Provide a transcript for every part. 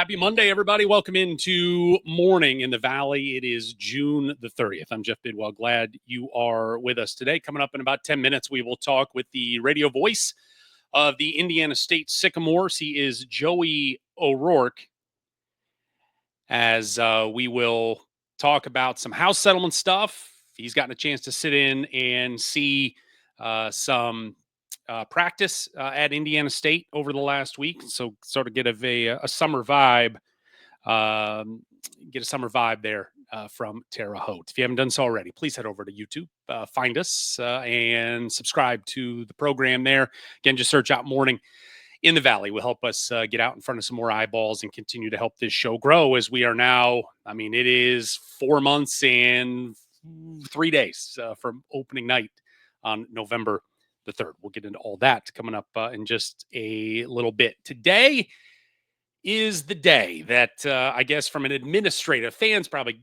Happy Monday, everybody. Welcome into Morning in the Valley. It is June the 30th. I'm Jeff Bidwell. Glad you are with us today. Coming up in about 10 minutes, we will talk with the radio voice of the Indiana State Sycamores. He is Joey O'Rourke, as we will talk about some house settlement stuff. He's gotten a chance to sit in and see some practice at Indiana State over the last week. So sort of get a summer vibe, get a summer vibe there from Terre Haute. If you haven't done so already, please head over to YouTube, find us, and subscribe to the program there. Again, just search out Morning in the Valley. Will help us get out in front of some more eyeballs and continue to help this show grow as we are now. I mean, it is 4 months and 3 days from opening night on November the 3rd. We'll get into all that coming up in just a little bit. Today is the day that I guess from an administrative, fans probably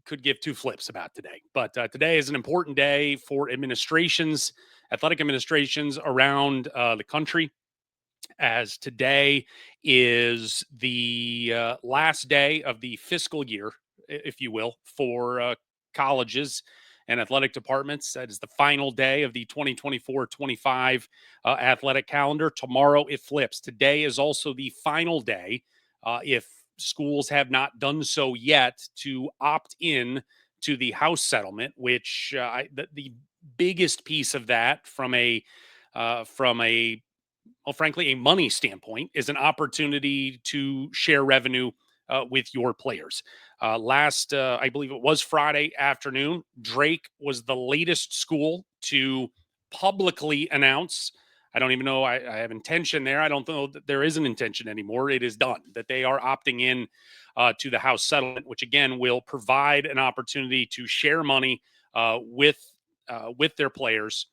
could give two flips about today. But today is an important day for administrations, athletic administrations around the country, as today is the last day of the fiscal year, if you will, for colleges and athletic departments. That is the final day of the 2024-25 athletic calendar. Tomorrow it flips. Today is also the final day, if schools have not done so yet, to opt in to the house settlement, which the biggest piece of that from a well, frankly, a money standpoint, is an opportunity to share revenue with your players. I believe it was Friday afternoon, Drake was the latest school to publicly announce. I don't even know. I have intention there. I don't know that there is an intention anymore. It is done that they are opting in to the house settlement, which again will provide an opportunity to share money with their players.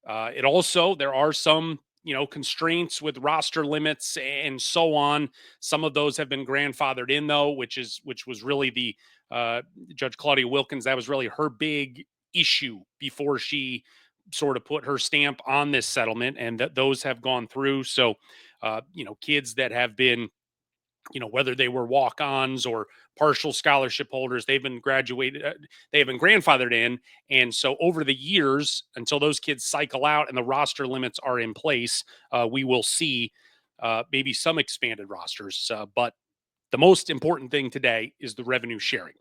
It also, there are some constraints with roster limits and so on. Some of those have been grandfathered in, though, which was really the Judge Claudia Wilkins. That was really her big issue before she sort of put her stamp on this settlement, and that those have gone through. So kids that have been, whether they were walk-ons or partial scholarship holders, they've been graduated, they have been grandfathered in. And so over the years, until those kids cycle out and the roster limits are in place, we will see maybe some expanded rosters. But the most important thing today is the revenue sharing.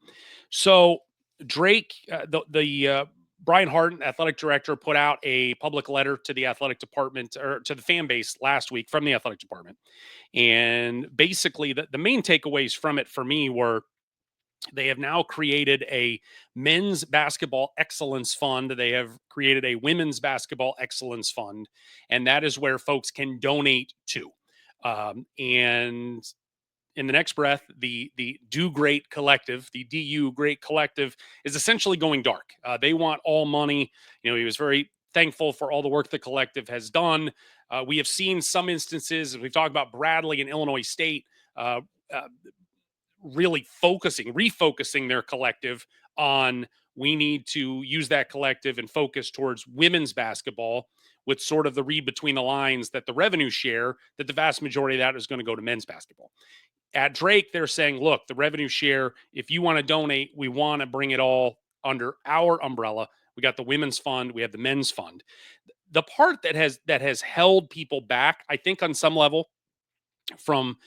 So Drake, the Brian Harden, athletic director, put out a public letter to the athletic department, or to the fan base, last week from the athletic department. And basically, the main takeaways from it for me were they have now created a men's basketball excellence fund. They have created a women's basketball excellence fund. And that is where folks can donate to. And in the next breath, the Do Great Collective, the DU Great Collective, is essentially going dark. They want all money. He was very thankful for all the work the collective has done. We have seen some instances, as we've talked about Bradley and Illinois State, really refocusing their collective on, we need to use that collective and focus towards women's basketball, with sort of the read between the lines that the revenue share, that the vast majority of that is going to go to men's basketball. At Drake, they're saying, look, the revenue share, if you want to donate, we want to bring it all under our umbrella. We got the women's fund, we have the men's fund. The part that has held people back, I think, on some level, from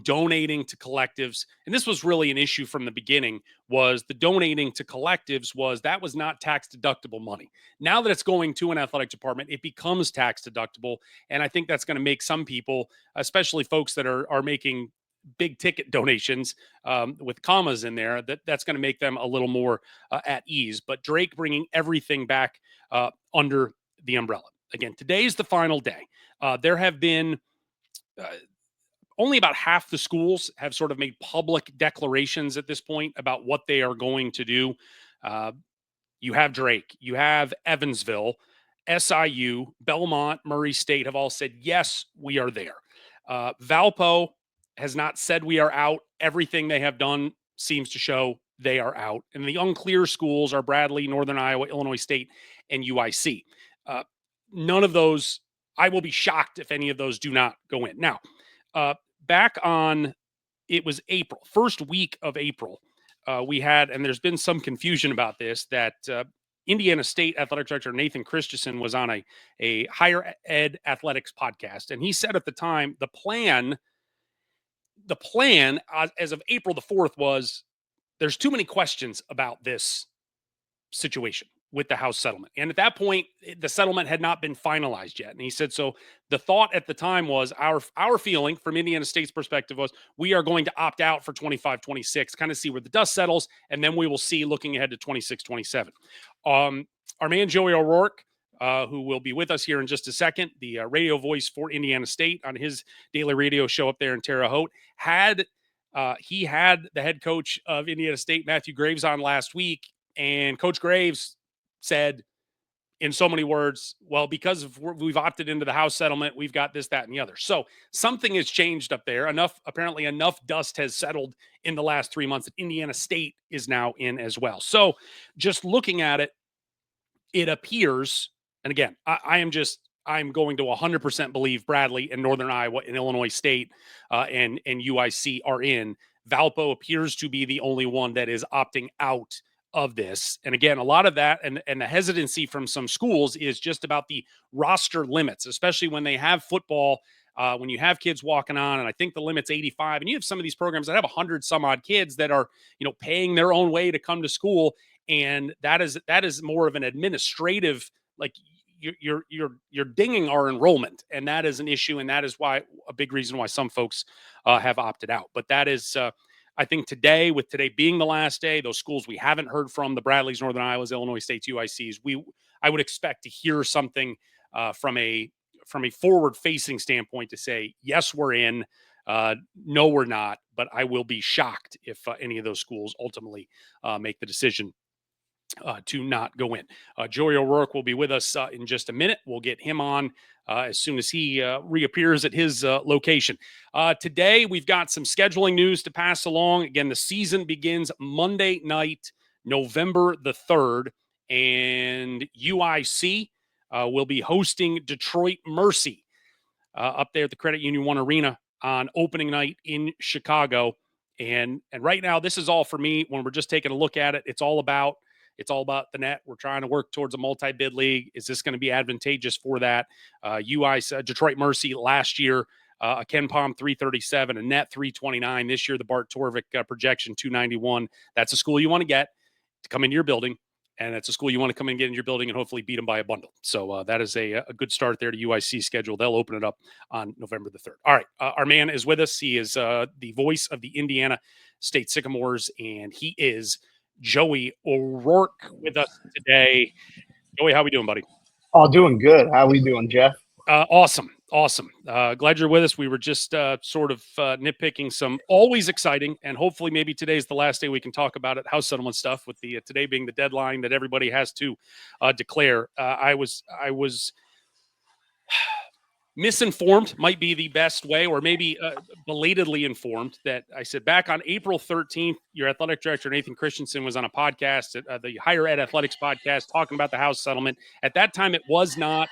donating to collectives, and this was really an issue from the beginning, was the donating to collectives was not tax deductible money. Now that it's going to an athletic department, it becomes tax deductible. And I think that's going to make some people, especially folks that are making big ticket donations, with commas in there, that's going to make them a little more at ease. But Drake bringing everything back under the umbrella. Again, today's the final day. There have been only about half the schools have sort of made public declarations at this point about what they are going to do. You have Drake, you have Evansville, SIU, Belmont, Murray State have all said, yes, we are there. Valpo has not said we are out. Everything they have done seems to show they are out. And the unclear schools are Bradley, Northern Iowa, Illinois State, and UIC. None of those, I will be shocked if any of those do not go in. Now, back on it was April, first week of April. We had, and there's been some confusion about this, that Indiana State Athletic Director Nathan Christensen was on a higher ed athletics podcast. And he said at the time, the plan as of April the 4th was there's too many questions about this situation with the House settlement. And at that point, the settlement had not been finalized yet. And he said, so the thought at the time was our feeling from Indiana State's perspective was we are going to opt out for 25-26, kind of see where the dust settles. And then we will see looking ahead to 26-27. Our man, Joey O'Rourke, who will be with us here in just a second, the radio voice for Indiana State on his daily radio show up there in Terre Haute, he had the head coach of Indiana State, Matthew Graves, on last week. And Coach Graves said in so many words, well, because we've opted into the House settlement, we've got this, that, and the other. So something has changed up there. Apparently enough dust has settled in the last 3 months that Indiana State is now in as well. So just looking at it, it appears, and again, I'm going to 100% believe Bradley and Northern Iowa and Illinois State and UIC are in. Valpo appears to be the only one that is opting out of this. And again, a lot of that and the hesitancy from some schools is just about the roster limits, especially when they have football, when you have kids walking on, and I think the limit's 85, and you have some of these programs that have 100 some odd kids that are, paying their own way to come to school. And that is more of an administrative, like you're dinging our enrollment, and that is an issue. And that is why a big reason why some folks have opted out. But that is, I think today being the last day, those schools we haven't heard from, the Bradleys, Northern Iowas, Illinois States, UICs, I would expect to hear something from a forward-facing standpoint to say, yes, we're in, no, we're not. But I will be shocked if any of those schools ultimately make the decision to not go in. Joey O'Rourke will be with us in just a minute. We'll get him on as soon as he reappears at his location. Today, we've got some scheduling news to pass along. Again, the season begins Monday night, November the 3rd, and UIC will be hosting Detroit Mercy up there at the Credit Union One Arena on opening night in Chicago. And right now, this is all for me. When we're just taking a look at it, it's all about the net. We're trying to work towards a multi-bid league. Is this going to be advantageous for that? Detroit Mercy last year, a Ken Palm 337, a net 329. This year, the Bart Torvik projection 291. That's a school you want to get to come into your building, and it's a school you want to come and get in your building and hopefully beat them by a bundle. So that is a good start there to UIC schedule. They'll open it up on November the 3rd. All right, our man is with us. He is the voice of the Indiana State Sycamores, and he is Joey O'Rourke with us today. Joey, how we doing, buddy? Oh, doing good. How we doing, Jeff? Awesome. Glad you're with us. We were just sort of nitpicking some always exciting, and hopefully maybe today's the last day we can talk about it, house settlement stuff, with the today being the deadline that everybody has to declare. I was misinformed might be the best way, or maybe belatedly informed, that I said back on April 13th, your athletic director, Nathan Christensen, was on a podcast, the Higher Ed Athletics podcast, talking about the House settlement. At that time, it was not,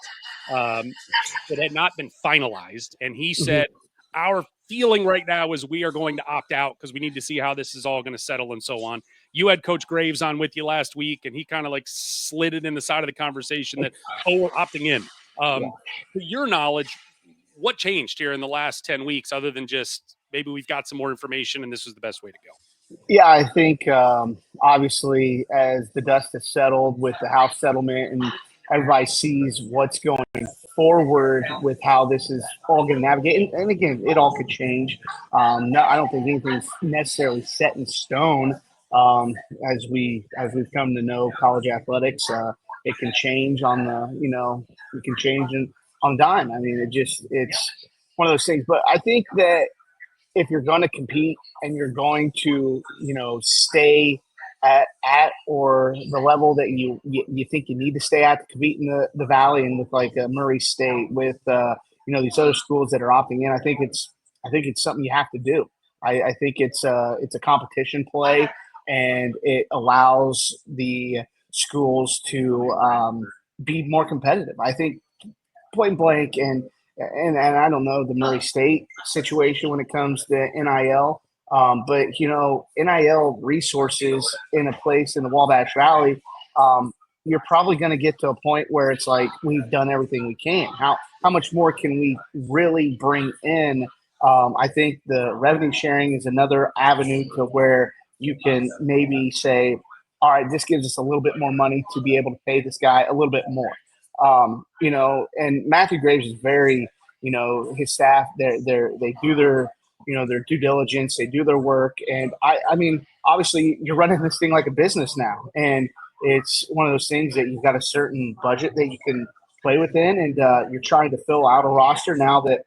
it had not been finalized. And he said, our feeling right now is we are going to opt out because we need to see how this is all going to settle and so on. You had Coach Graves on with you last week, and he kind of like slid it in the side of the conversation that, we're opting in. To your knowledge, what changed here in the last 10 weeks other than just maybe we've got some more information and this is the best way to go? Yeah, I think obviously as the dust has settled with the House settlement and everybody sees what's going forward with how this is all going to navigate, and again, it all could change. No, I don't think anything's necessarily set in stone. As we've come to know college athletics, it can change on it can change on dime. I mean, it's one of those things. But I think that if you're going to compete and you're going to, stay at or the level that you think you need to stay at to compete in the Valley, and with like Murray State, with these other schools that are opting in, I think it's something you have to do. I think it's a competition play, and it allows the schools to be more competitive. I think point blank, and I don't know the Murray State situation when it comes to NIL. But NIL resources in a place in the Wabash Valley, you're probably going to get to a point where it's like we've done everything we can. How much more can we really bring in? I think the revenue sharing is another avenue to where you can maybe say, all right, this gives us a little bit more money to be able to pay this guy a little bit more. And Matthew Graves is very, his staff, they do their due diligence, they do their work. And I mean, obviously you're running this thing like a business now. And it's one of those things that you've got a certain budget that you can play within. And you're trying to fill out a roster now that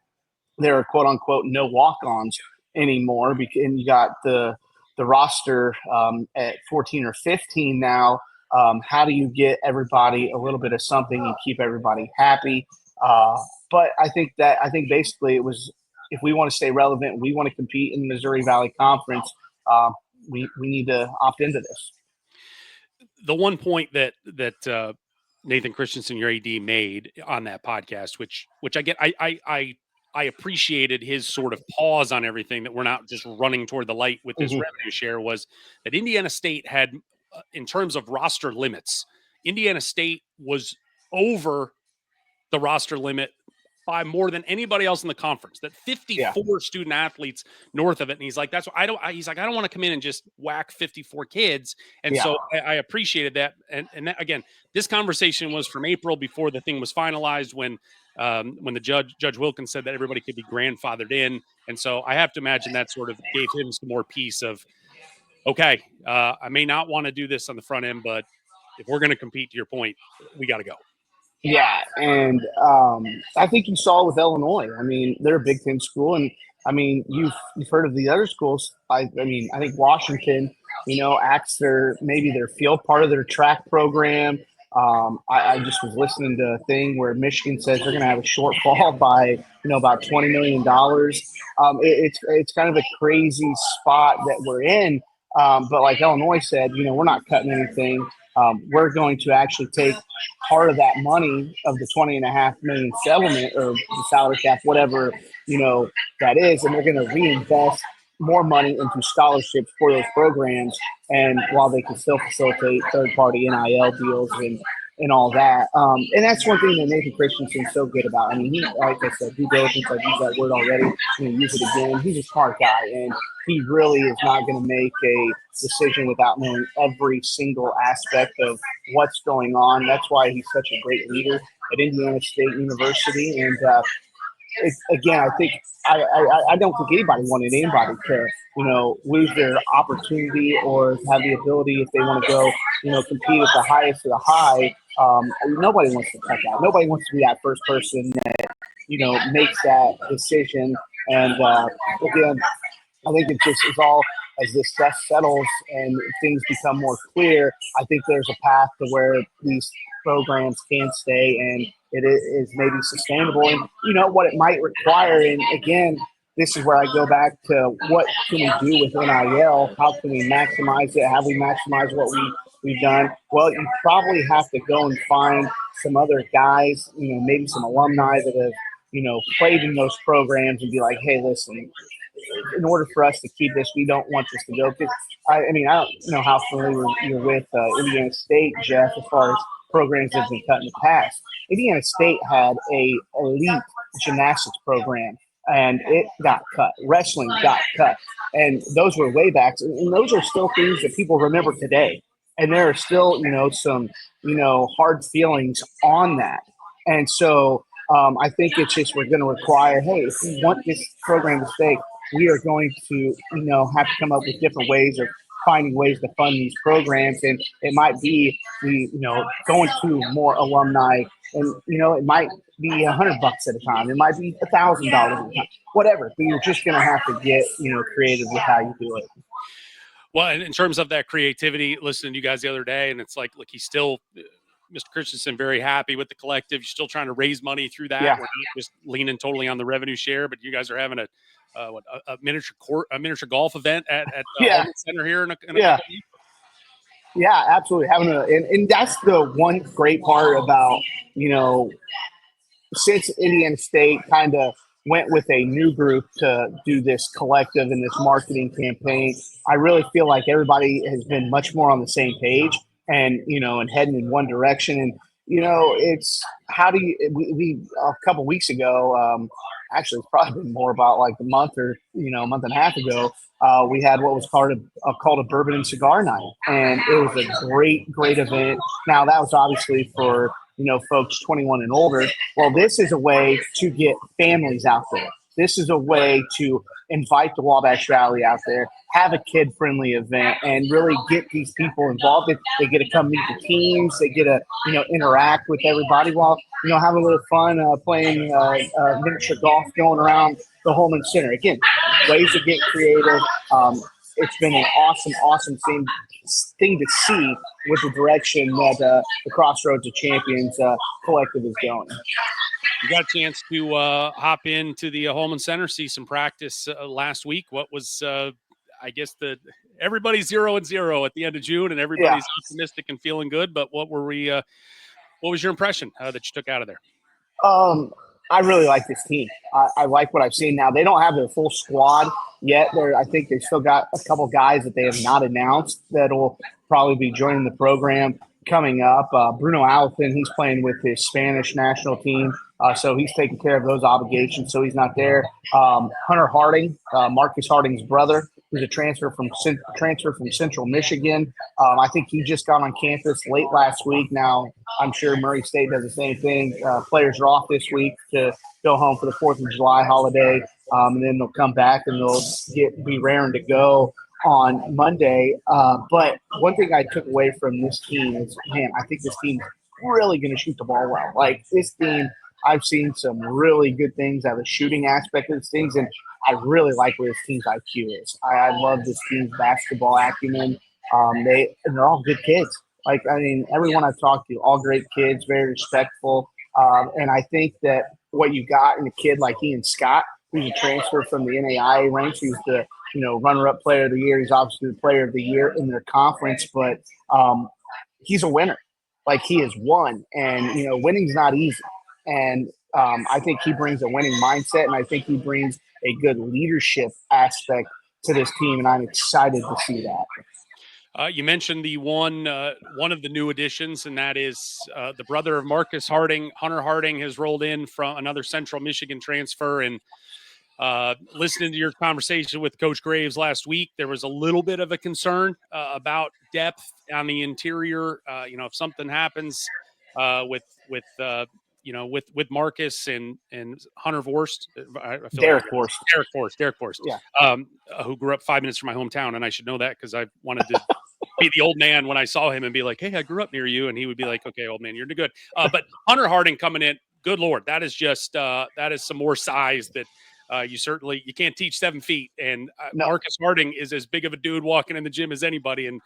there are quote unquote no walk-ons anymore. And you got the roster at 14 or 15 now. How do you get everybody a little bit of something and keep everybody happy? But I think basically it was, if we want to stay relevant, we want to compete in the Missouri Valley Conference, we need to opt into this. The one point that Nathan Christensen, your AD, made on that podcast, which I get, I appreciated his sort of pause on everything, that we're not just running toward the light with this revenue share, was that Indiana State had, in terms of roster limits, Indiana State was over the roster limit by more than anybody else in the conference, that 54 student athletes north of it. And he's like, I don't want to come in and just whack 54 kids. And so I appreciated that. And that, again, this conversation was from April, before the thing was finalized, when the Judge Wilkins said that everybody could be grandfathered in. And so I have to imagine that sort of gave him some more peace of, okay, I may not want to do this on the front end, but if we're going to compete, to your point, we got to go. Yeah, and I think you saw with Illinois. I mean, they're a Big Ten school, and I mean, you've heard of the other schools. I mean, I think Washington, acts their field part of their track program. I just was listening to a thing where Michigan says they're going to have a shortfall by about $20 million. It's kind of a crazy spot that we're in. But like Illinois said, we're not cutting anything. We're going to actually take part of that money of the $20.5 million settlement, or the salary cap, whatever, that is, and they're going to reinvest more money into scholarships for those programs. And while they can still facilitate third-party NIL deals and all that. And that's one thing that Nathan Christensen's so good about. I mean, he, like I said, due diligence, I've used that word already. I'm going to use it again. He's a smart guy, and he really is not going to make a decision without knowing every single aspect of what's going on. That's why he's such a great leader at Indiana State University. And again, I don't think anybody wanted anybody to, lose their opportunity or have the ability, if they want to go, compete at the highest of the high. Nobody wants to cut that. Nobody wants to be that first person that, makes that decision. And again, I think it's all, as this dust settles and things become more clear, I think there's a path to where these programs can stay and it is maybe sustainable. And what it might require. And again, this is where I go back to, what can we do with NIL? How can we maximize it? Have we maximized what we've done? Well, you probably have to go and find some other guys, maybe some alumni that have, played in those programs, and be like, hey, listen, in order for us to keep this, we don't want this to go. Because I don't know how familiar you're with Indiana State, Jeff, as far as programs that have been cut in the past. Indiana State had a elite gymnastics program, and it got cut. Wrestling got cut, and those were way backs. And those are still things that people remember today. And there are still, some, hard feelings on that. And so I think it's just, we're going to require, hey, if we want this program to stay, we are going to, have to come up with different ways of finding ways to fund these programs. And it might be, going to more alumni, and, it might be $100 at a time. It might be $1,000 at a time, whatever. But you're just going to have to get, creative with how you do it. Well, in terms of that creativity, listening to you guys the other day, and it's like, look, he's still, Mr. Christensen, very happy with the collective. You're still trying to raise money through that. Yeah. We're not just leaning totally on the revenue share, but you guys are having a miniature golf event at the center here in a couple of weeks. Yeah, absolutely. And that's the one great part about, since Indiana State kind of went with a new group to do this collective and this marketing campaign. I really feel like everybody has been much more on the same page and, and heading in one direction. And, it's how do you, we a couple weeks ago, actually it's probably been more about like a month or, a month and a half ago, we had what was called a bourbon and cigar night. And it was a great event. Now that was obviously for, folks 21 and older. Well, this is a way to get families out there. This is a way to invite the Wabash Valley out there, have a kid-friendly event, and really get these people involved. They get to come meet the teams. They get to, interact with everybody while, have a little fun playing miniature golf going around the Holman Center. Again, ways to get creative. It's been an awesome thing to see with the direction that the Crossroads of Champions collective is going. You got a chance to hop into the Holman Center, see some practice last week. What was, I guess, everybody's 0-0 at the end of June, and everybody's optimistic and feeling good. But what was your impression that you took out of there? I really like this team. I like what I've seen. Now they don't have their full squad yet. I think they still got a couple guys that they have not announced that will probably be joining the program coming up. Bruno Alton, he's playing with his Spanish national team. So he's taking care of those obligations, so he's not there. Hunter Harding, Marcus Harding's brother, who's a transfer from Central Michigan. I think he just got on campus late last week. Now, I'm sure Murray State does the same thing. Players are off this week to go home for the 4th of July holiday, and then they'll come back and they'll be raring to go on Monday. But one thing I took away from this team is, man, I think this team's really going to shoot the ball well. Like this team – I've seen some really good things out of the shooting aspect of these things, and I really like where this team's IQ is. I love this team's basketball acumen. They're all good kids. Like, I mean, everyone I've talked to, all great kids, very respectful. And I think that what you got in a kid like Ian Scott, who's a transfer from the NAIA ranks, he's the runner-up player of the year. He's obviously the player of the year in their conference, but he's a winner. Like, he has won, and winning's not easy. And I think he brings a winning mindset, and I think he brings a good leadership aspect to this team, and I'm excited to see that. You mentioned the one of the new additions, and that is the brother of Marcus Harding. Hunter Harding has rolled in from another Central Michigan transfer, and listening to your conversation with Coach Graves last week, there was a little bit of a concern about depth on the interior. If something happens with Marcus and Hunter Vorst, Derek Vorst, yeah, who grew up 5 minutes from my hometown, and I should know that because I wanted to be the old man when I saw him and be like, "Hey, I grew up near you," and he would be like, "Okay, old man, you're good." But Hunter Harding coming in, good Lord, that is just that is some more size that you can't teach 7 feet, and no. Marcus Harding is as big of a dude walking in the gym as anybody, and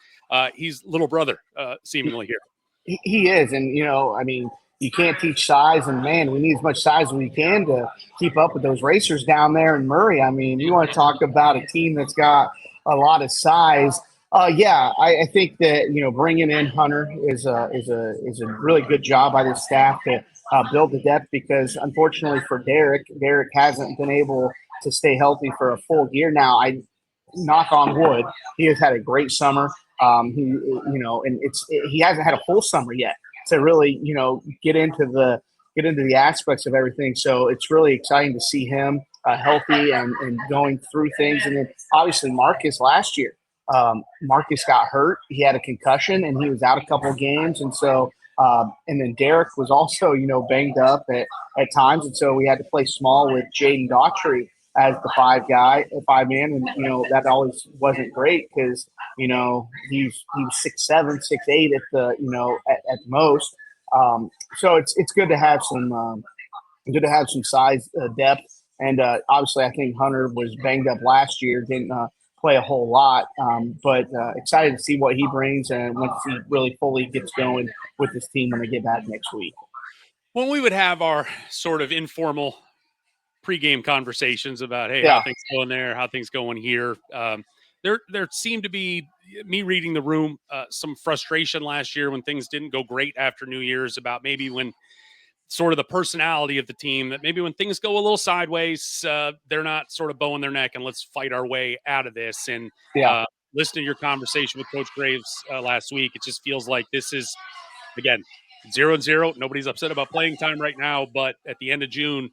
he's little brother seemingly here. He is, and I mean. You can't teach size, and man, we need as much size as we can to keep up with those racers down there in Murray. I mean, you want to talk about a team that's got a lot of size. I think that bringing in Hunter is a really good job by this staff to build the depth, because unfortunately for Derek hasn't been able to stay healthy for a full year now. I knock on wood, he has had a great summer. He hasn't had a full summer yet to really, get into the aspects of everything. So it's really exciting to see him healthy and going through things. And then obviously Marcus last year, Marcus got hurt. He had a concussion and he was out a couple of games. And so, and then Derek was also, banged up at times. And so we had to play small with Jaden Daughtry as the 5 man. And, that always wasn't great because, he was 6'7", 6'8" at the, at most. So it's good to have some size depth. And obviously I think Hunter was banged up last year, didn't play a whole lot, but excited to see what he brings and once he really fully gets going with this team when they get back next week. When we would have our sort of informal pregame conversations about, hey, how things going there, how things going here. There seemed to be, me reading the room, some frustration last year when things didn't go great after New Year's about maybe when sort of the personality of the team that maybe when things go a little sideways, they're not sort of bowing their neck and let's fight our way out of this. And Yeah. listening to your conversation with Coach Graves last week, it just feels like this is, again, 0-0. Nobody's upset about playing time right now, but at the end of June,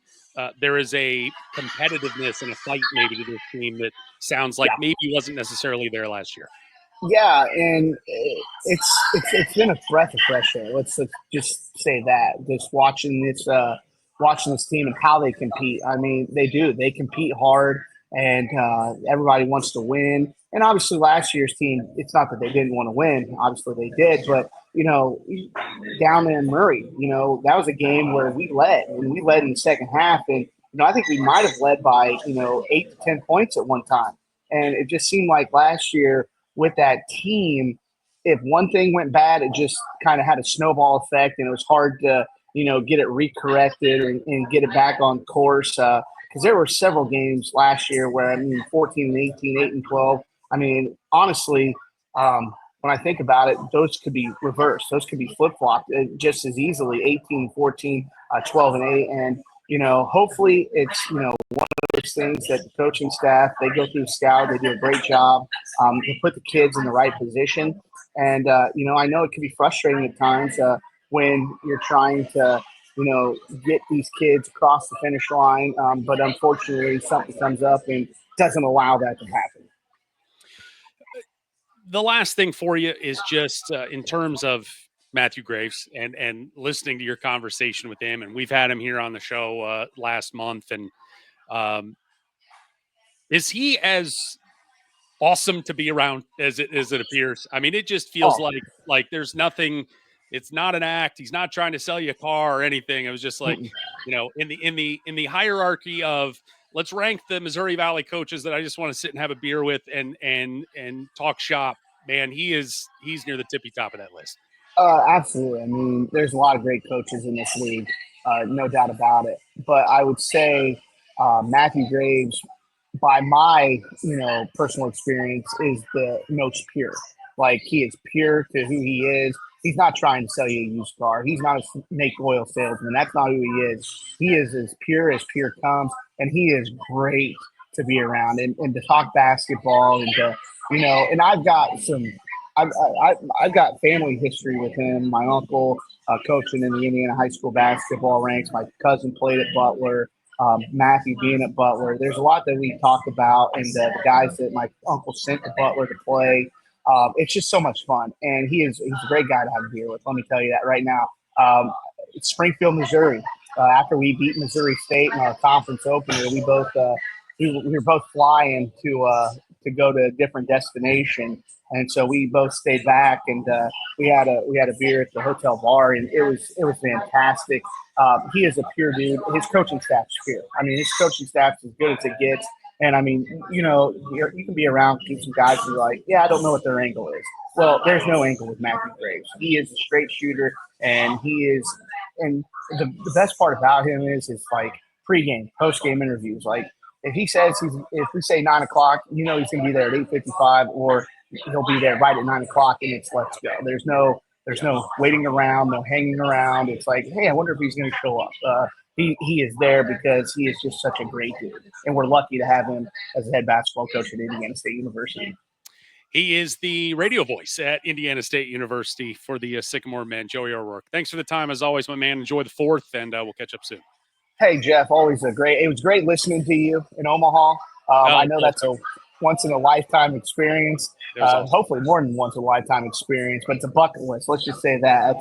there is a competitiveness and a fight maybe to this team that sounds like Yeah. maybe wasn't necessarily there last year. Yeah, and it's been a breath of fresh air. Let's just say that. Just watching this team and how they compete. I mean, they do. They compete hard, and everybody wants to win. And obviously, last year's team. It's not that they didn't want to win. Obviously, they did. But down in Murray, that was a game where we led, and we led in the second half. And I think we might have led by 8 to 10 points at one time. And it just seemed like last year with that team, if one thing went bad, it just kind of had a snowball effect, and it was hard to, get it recorrected and get it back on course. Because there were several games last year where, 14 and 18, 8 and 12. I mean, honestly, when I think about it, those could be reversed. Those could be flip-flopped just as easily, 18, 14, 12 and 8. And, hopefully it's, one of those things that the coaching staff, they go through scout, they do a great job. They put the kids in the right position. And, I know it can be frustrating at times when you're trying to, get these kids across the finish line. But unfortunately, something comes up and doesn't allow that to happen. The last thing for you is just in terms of Matthew Graves and listening to your conversation with him. And we've had him here on the show last month. And is he as awesome to be around as it appears? I mean, it just feels like there's nothing. It's not an act. He's not trying to sell you a car or anything. It was just like, in the hierarchy of let's rank the Missouri Valley coaches that I just want to sit and have a beer with and talk shop. Man, he's near the tippy top of that list. Absolutely. I mean, there's a lot of great coaches in this league, no doubt about it. But I would say Matthew Graves, by my personal experience, is the most pure. Like, he is pure to who he is. He's not trying to sell you a used car. He's not a snake oil salesman. That's not who he is. He is as pure comes, and he is great to be around and to talk basketball and to and I've got I've got family history with him. My uncle coaching in the Indiana high school basketball ranks. My cousin played at Butler. Matthew being at Butler. There's a lot that we talk about, and the guys that my uncle sent to Butler to play. It's just so much fun, and he's a great guy to have a beer with. Let me tell you that right now. It's Springfield, Missouri. After we beat Missouri State in our conference opener, we were both flying to go to a different destination, and so we both stayed back, and we had a beer at the hotel bar, and it was fantastic. He is a pure dude. His coaching staff's pure. I mean, his coaching staff's as good as it gets. And I mean, you can be around some guys who are like, yeah, I don't know what their angle is. Well, there's no angle with Matthew Graves. He is a straight shooter, and and the best part about him is like pregame, postgame interviews. Like, if he says if we say 9:00, he's going to be there at 8:55, or he'll be there right at 9:00, and it's let's go. There's no waiting around, no hanging around. It's like, hey, I wonder if he's going to show up. He is there because he is just such a great dude, and we're lucky to have him as a head basketball coach at Indiana State University. He is the radio voice at Indiana State University for the Sycamore men. Joey O'Rourke, thanks for the time as always, my man. Enjoy the 4th, and we'll catch up soon. Hey, Jeff, it was great listening to you in Omaha. I know that's a once in a lifetime experience. Hopefully more than once in a lifetime experience, but it's a bucket list. Let's just say that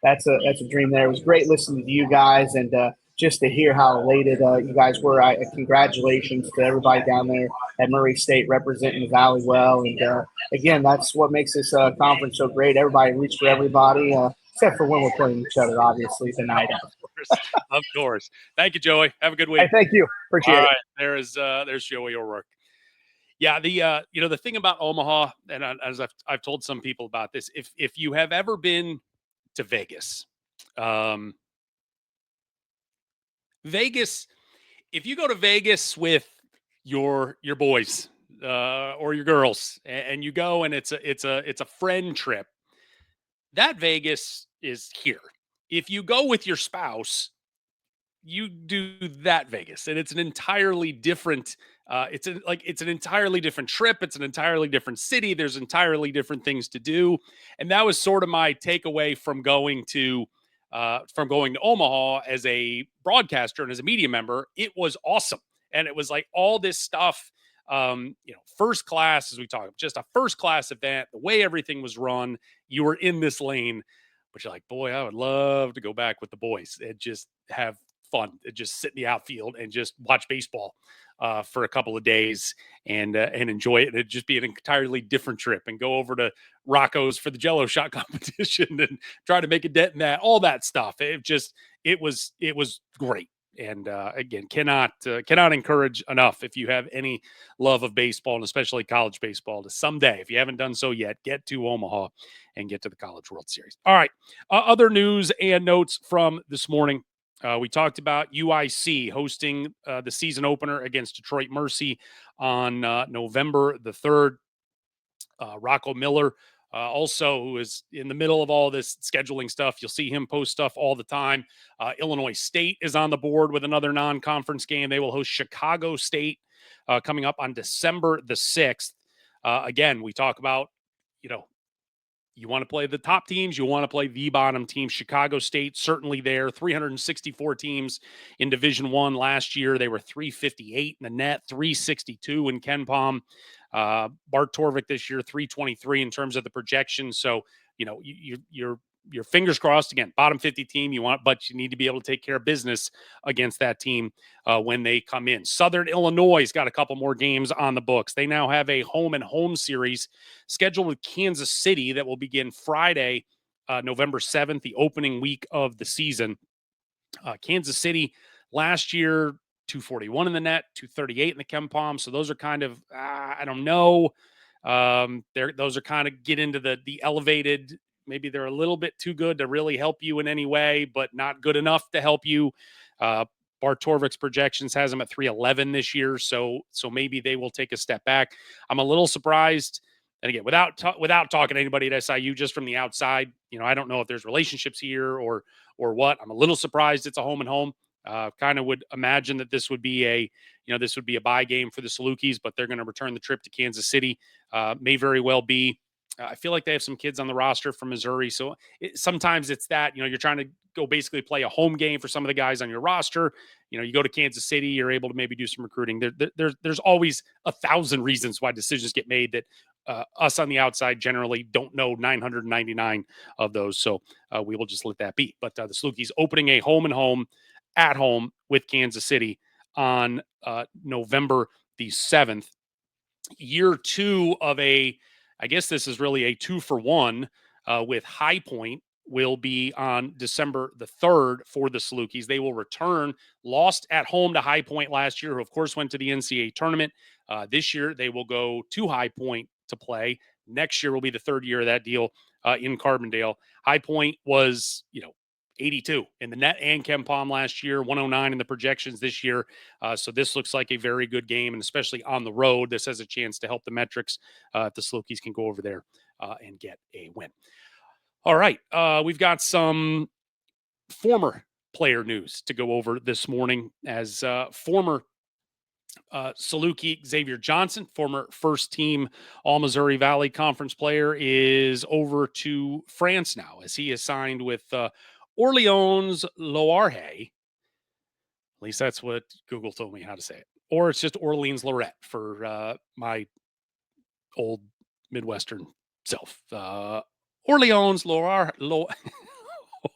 that's a dream there. It was great listening to you guys, and just to hear how elated you guys were. Congratulations to everybody down there at Murray State representing the Valley well. And again, that's what makes this conference so great. Everybody roots for everybody, except for when we're playing each other, obviously, tonight. Of course. Thank you, Joey. Have a good week. Hey, thank you. Appreciate it. There's Joey O'Rourke. Yeah, the thing about Omaha, and as I've told some people about this, if you have ever been to Vegas, if you go to Vegas with your boys or your girls, and you go and it's a friend trip, that Vegas is here. If you go with your spouse, you do that Vegas, and it's an entirely different. It's an entirely different trip. It's an entirely different city. There's entirely different things to do, and that was sort of my takeaway from going to Omaha as a broadcaster and as a media member. It was awesome, and it was like all this stuff. First class, as we talked, just a first class event. The way everything was run, you were in this lane, but you're like, boy, I would love to go back with the boys and just have fun, just sit in the outfield and just watch baseball for a couple of days and enjoy it. It'd just be an entirely different trip and go over to Rocco's for the Jello shot competition and try to make a dent in that, all that stuff. It was great. And again, cannot encourage enough, if you have any love of baseball and especially college baseball, to someday, if you haven't done so yet, get to Omaha and get to the College World Series. All right, other news and notes from this morning. We talked about UIC hosting the season opener against Detroit Mercy on November the 3rd. Rocco Miller, also, who is in the middle of all this scheduling stuff. You'll see him post stuff all the time. Illinois State is on the board with another non-conference game. They will host Chicago State coming up on December the 6th. Again, we talk about, you want to play the top teams, you want to play the bottom teams. Chicago State certainly there. 364 teams in Division I last year. They were 358 in the net, 362 in KenPom. Bart Torvik this year, 323 in terms of the projection. So, your fingers crossed. Again, bottom 50 team but you need to be able to take care of business against that team when they come in. Southern Illinois has got a couple more games on the books. They now have a home and home series scheduled with Kansas City that will begin Friday, November 7th, the opening week of the season. Kansas City last year, 241 in the net, 238 in the KenPom. So those are kind of, I don't know. Those are kind of get into the elevated. Maybe they're a little bit too good to really help you in any way, but not good enough to help you. Bart Torvik's projections has them at 311 this year, so maybe they will take a step back. I'm a little surprised, and again, without talking to anybody at SIU, just from the outside, I don't know if there's relationships here or what. I'm a little surprised it's a home and home. Kind of would imagine that this would be a bye game for the Salukis, but they're going to return the trip to Kansas City. May very well be. I feel like they have some kids on the roster from Missouri. So sometimes it's that, you're trying to go basically play a home game for some of the guys on your roster. You go to Kansas City, you're able to maybe do some recruiting. There's always 1,000 reasons why decisions get made that us on the outside generally don't know 999 of those. So we will just let that be. But the Salukis opening a home and home at home with Kansas City on November the 7th. Year two of I guess this is really a 2-for-1 with High Point will be on December the 3rd for the Salukis. They will return, lost at home to High Point last year, who of course went to the NCAA tournament. This year they will go to High Point to play. Next year will be the third year of that deal in Carbondale. High Point was, 82 in the net and KenPom last year, 109 in the projections this year. So this looks like a very good game, and especially on the road, this has a chance to help the metrics if the Salukis can go over there and get a win. All right, we've got some former player news to go over this morning, as former Saluki Xavier Johnson, former first team All Missouri Valley Conference player, is over to France now, as he is signed with Orleans Loire. At least that's what Google told me how to say it. Or it's just Orleans Lorette for my old Midwestern self. Orleans Loire.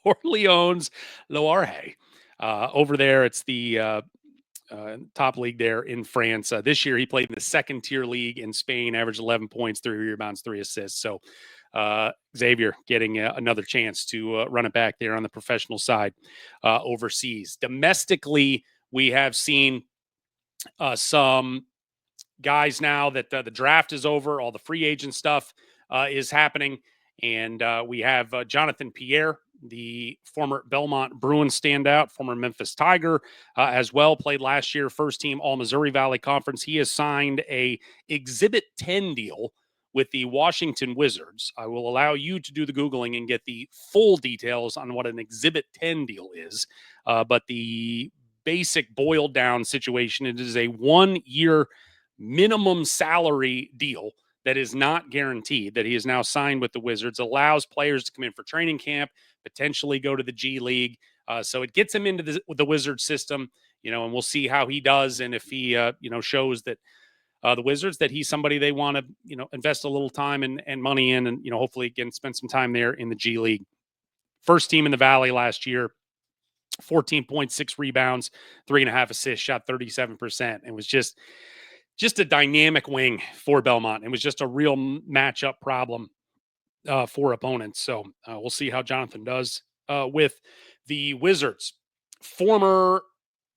Orleans Loire. Over there, it's the top league there in France. This year, he played in the second tier league in Spain, averaged 11 points, 3 rebounds, 3 assists. So Xavier getting another chance to run it back there on the professional side overseas. Domestically, we have seen some guys now that the draft is over, all the free agent stuff is happening. And we have Jonathan Pierre, the former Belmont Bruins standout, former Memphis Tiger as well, played last year, first team All Missouri Valley Conference. He has signed a Exhibit 10 deal with the Washington Wizards. I will allow you to do the Googling and get the full details on what an Exhibit 10 deal is. But the basic boiled down situation, it is a 1-year minimum salary deal that is not guaranteed, that he is now signed with the Wizards, allows players to come in for training camp, potentially go to the G League. So it gets him into the Wizards system, and we'll see how he does. And if he, shows that the Wizards, that he's somebody they want to, invest a little time and money in, and, hopefully again, spend some time there in the G League. First team in the Valley last year, 14.6 rebounds, 3.5 assists, shot 37%. It was just a dynamic wing for Belmont. It was just a real matchup problem for opponents. So we'll see how Jonathan does with the Wizards. Former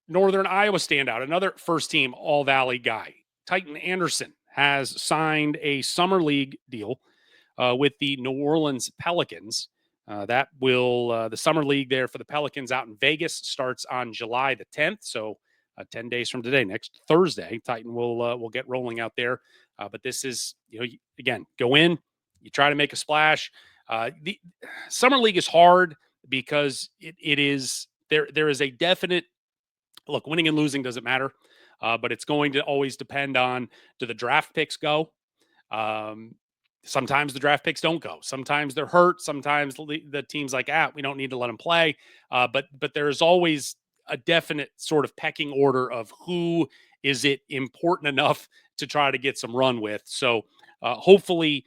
Northern Iowa standout, another first team All Valley guy, Titan Anderson, has signed a summer league deal with the New Orleans Pelicans. The summer league there for the Pelicans out in Vegas starts on July the 10th. So 10 days from today, next Thursday, Titan will get rolling out there. But this is, again, go in, you try to make a splash. The summer league is hard because it is there is a definite look. Winning and losing doesn't matter, but it's going to always depend on, do the draft picks go? Sometimes the draft picks don't go. Sometimes they're hurt. Sometimes the team's like, we don't need to let them play. But there's always a definite sort of pecking order of who is it important enough to try to get some run with. So hopefully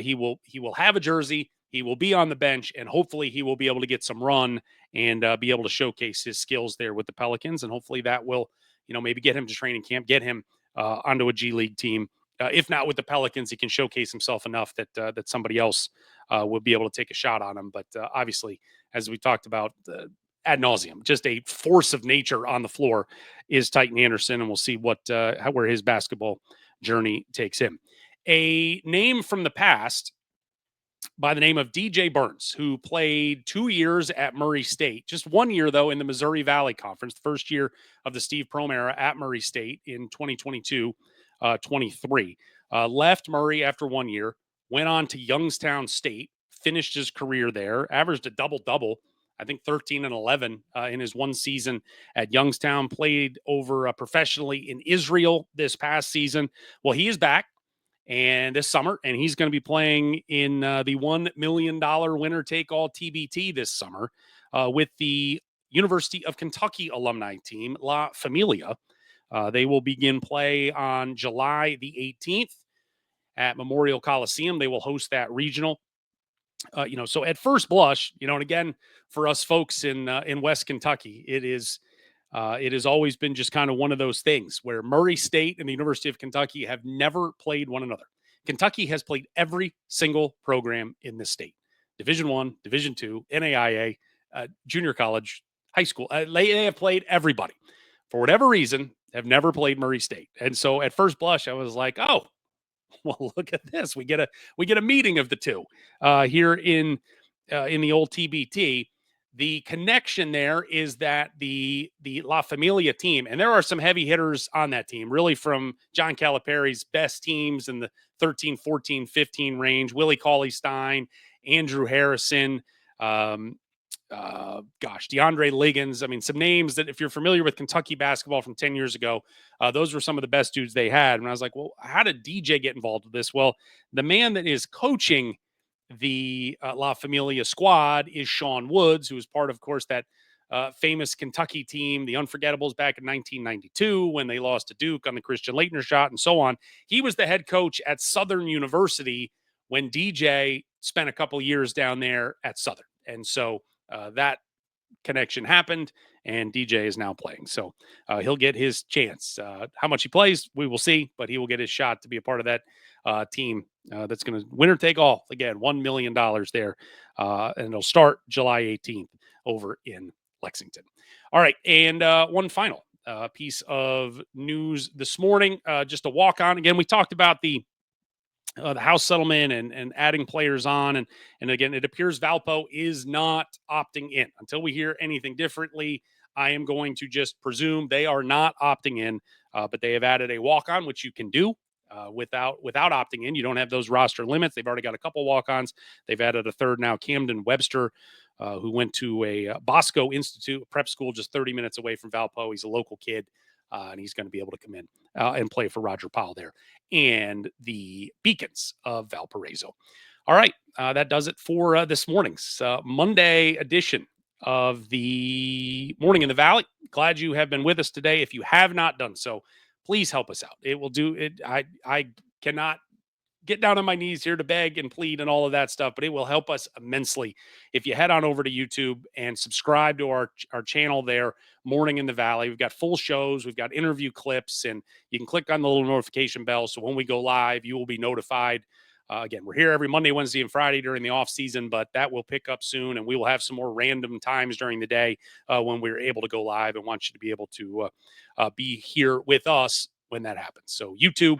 he will have a jersey. He will be on the bench, and hopefully he will be able to get some run and be able to showcase his skills there with the Pelicans. And hopefully that will, maybe get him to training camp, get him onto a G League team. If not with the Pelicans, he can showcase himself enough that somebody else will be able to take a shot on him. But obviously, as we talked about ad nauseum, just a force of nature on the floor is Titan Anderson, and we'll see where his basketball journey takes him. A name from the past by the name of DJ Burns, who played 2 years at Murray State, just 1 year, though, in the Missouri Valley Conference, the first year of the Steve Prohm era at Murray State in 2022-23. Left Murray after 1 year, went on to Youngstown State, finished his career there, averaged a double-double, I think 13 and 11 in his one season at Youngstown, played over professionally in Israel this past season. Well, he is back and this summer, and he's going to be playing in the $1 million winner-take-all TBT this summer with the University of Kentucky alumni team, La Familia. They will begin play on July the 18th at Memorial Coliseum. They will host that regional. So at first blush, and again, for us folks in West Kentucky, it has always been just kind of one of those things where Murray State and the University of Kentucky have never played one another. Kentucky has played every single program in this state: Division I, Division II, NAIA, junior college, high school. They have played everybody. For whatever reason, have never played Murray State. And so at first blush, I was like, oh, well, look at this. We get a meeting of the two here in the old TBT. The connection there is that the La Familia team, and there are some heavy hitters on that team, really from John Calipari's best teams in the 13, 14, 15 range: Willie Cauley-Stein, Andrew Harrison, DeAndre Liggins. I mean, some names that, if you're familiar with Kentucky basketball from 10 years ago, those were some of the best dudes they had. And I was like, well, how did DJ get involved with this? Well, the man that is coaching the La Familia squad is Sean Woods, who is part of course, that famous Kentucky team, the Unforgettables, back in 1992 when they lost to Duke on the Christian Laettner shot and so on. He was the head coach at Southern University when DJ spent a couple years down there at Southern. And so that connection happened, and DJ is now playing. So he'll get his chance. How much he plays, we will see, but he will get his shot to be a part of that team that's going to winner take all. Again, $1 million there. And it'll start July 18th over in Lexington. All right. And one final piece of news this morning, just a walk on. Again, we talked about the house settlement and adding players on. And again, it appears Valpo is not opting in. Until we hear anything differently, I am going to just presume they are not opting in, but they have added a walk-on, which you can do without opting in. You don't have those roster limits. They've already got a couple walk-ons. They've added a third now, Camden Webster, who went to a Bosco Institute prep school just 30 minutes away from Valpo. He's a local kid, and he's going to be able to come in and play for Roger Powell there and the Beacons of Valparaiso. All right, that does it for this morning's Monday edition of the Morning in the Valley. Glad you have been with us today. If you have not done so, please help us out. It will do it. I cannot get down on my knees here to beg and plead and all of that stuff, but it will help us immensely if you head on over to YouTube and subscribe to our channel there, Morning in the Valley. We've got full shows, we've got interview clips, and you can click on the little notification bell. So when we go live, you will be notified. Again, we're here every Monday, Wednesday, and Friday during the off season, but that will pick up soon, and we will have some more random times during the day when we're able to go live, and want you to be able to be here with us when that happens. So YouTube,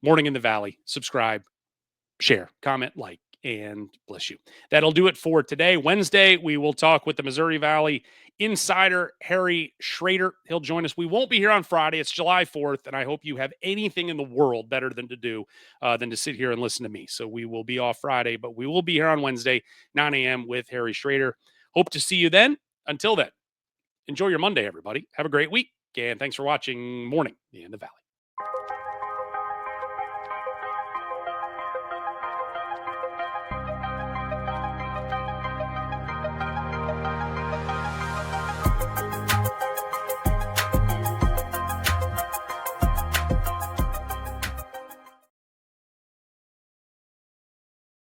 Morning in the Valley, subscribe, share, comment, like, and bless you. That'll do it for today. Wednesday, we will talk with the Missouri Valley insider, Harry Schrader. He'll join us. We won't be here on Friday. It's July 4th, and I hope you have anything in the world better than to do than to sit here and listen to me. So we will be off Friday, but we will be here on Wednesday, 9 a.m. with Harry Schrader. Hope to see you then. Until then, enjoy your Monday, everybody. Have a great week, and thanks for watching Morning in the Valley.